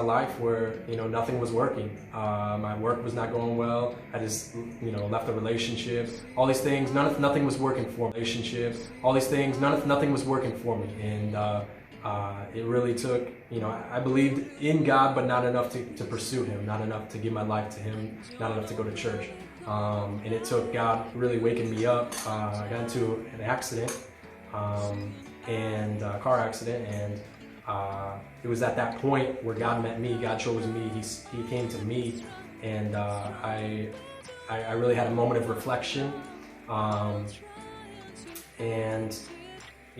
life where, nothing was working. My work was not going well. I just, left a relationship. All these things, nothing was working for me. Relationships, all these things, nothing was working for me. And it really took, I believed in God, but not enough to pursue Him, not enough to give my life to Him, not enough to go to church. And it took God really waking me up. I got into an accident, and a car accident, and it was at that point where God met me. God chose me. He came to me, and I really had a moment of reflection, and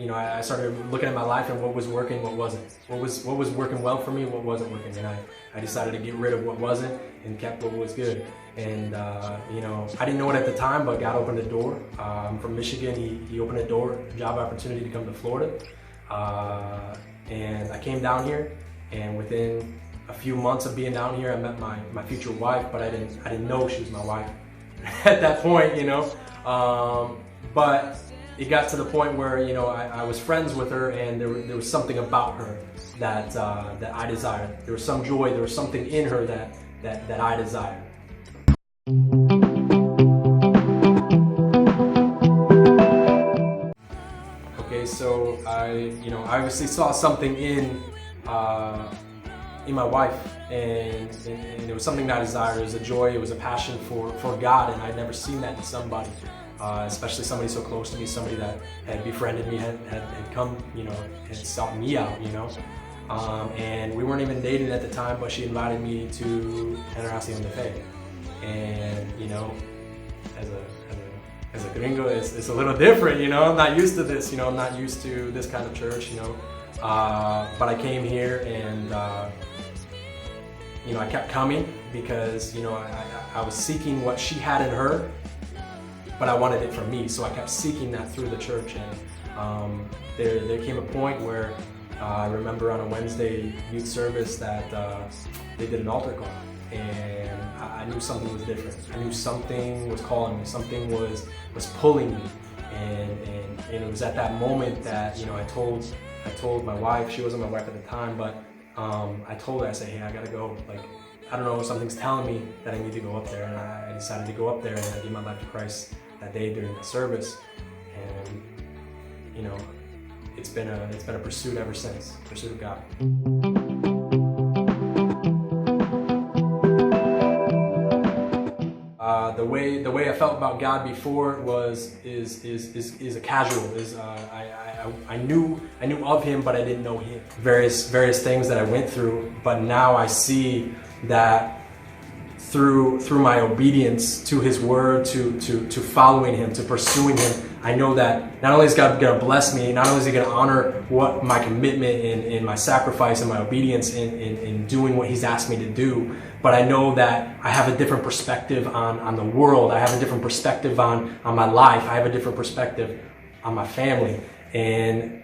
I started looking at my life and what was working, what wasn't. What was working well for me, what wasn't working, and I decided to get rid of what wasn't and kept what was good. And I didn't know it at the time, but God opened a door. I'm from Michigan. He opened a door, job opportunity to come to Florida. And I came down here, and within a few months of being down here, I met my future wife, but I didn't know she was my wife at that point, But it got to the point where, I was friends with her, and there was something about her that I desired. There was some joy, there was something in her that I desired. Okay, so I obviously saw something in my wife, and it was something that I desired. It was a joy, it was a passion for God, and I'd never seen that in somebody, especially somebody so close to me, somebody that had befriended me, had come, had sought me out, and we weren't even dating at the time, but she invited me to Generación de Fe, and as a gringo, it's a little different, I'm not used to this, I'm not used to this kind of church, but I came here, and I kept coming because, I was seeking what she had in her, but I wanted it for me, so I kept seeking that through the church. And there came a point where I remember on a Wednesday youth service that they did an altar call, and I knew something was different. I knew something was calling me, something was pulling me, and it was at that moment that I told my wife. She wasn't my wife at the time, but I told her, I said, hey, I gotta go. Like, I don't know, something's telling me that I need to go up there, and I decided to go up there, and I gave my life to Christ that day during the service, and it's been a pursuit ever since, pursuit of God. The way I felt about God before is a casual. I knew of Him, but I didn't know Him. Various things that I went through, but now I see that through my obedience to His word, to following Him, to pursuing Him, I know that not only is God going to bless me, not only is He going to honor what my commitment and my sacrifice and my obedience in doing what He's asked me to do, but I know that I have a different perspective on the world. I have a different perspective on my life. I have a different perspective on my family. And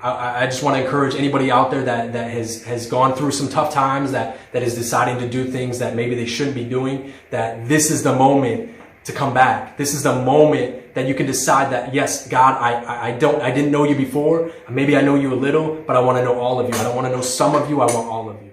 I just want to encourage anybody out there that has gone through some tough times, that is deciding to do things that maybe they shouldn't be doing, that this is the moment to come back. This is the moment that you can decide that, yes, God, I didn't know you before. Maybe I know you a little, but I want to know all of you. I don't want to know some of you. I want all of you.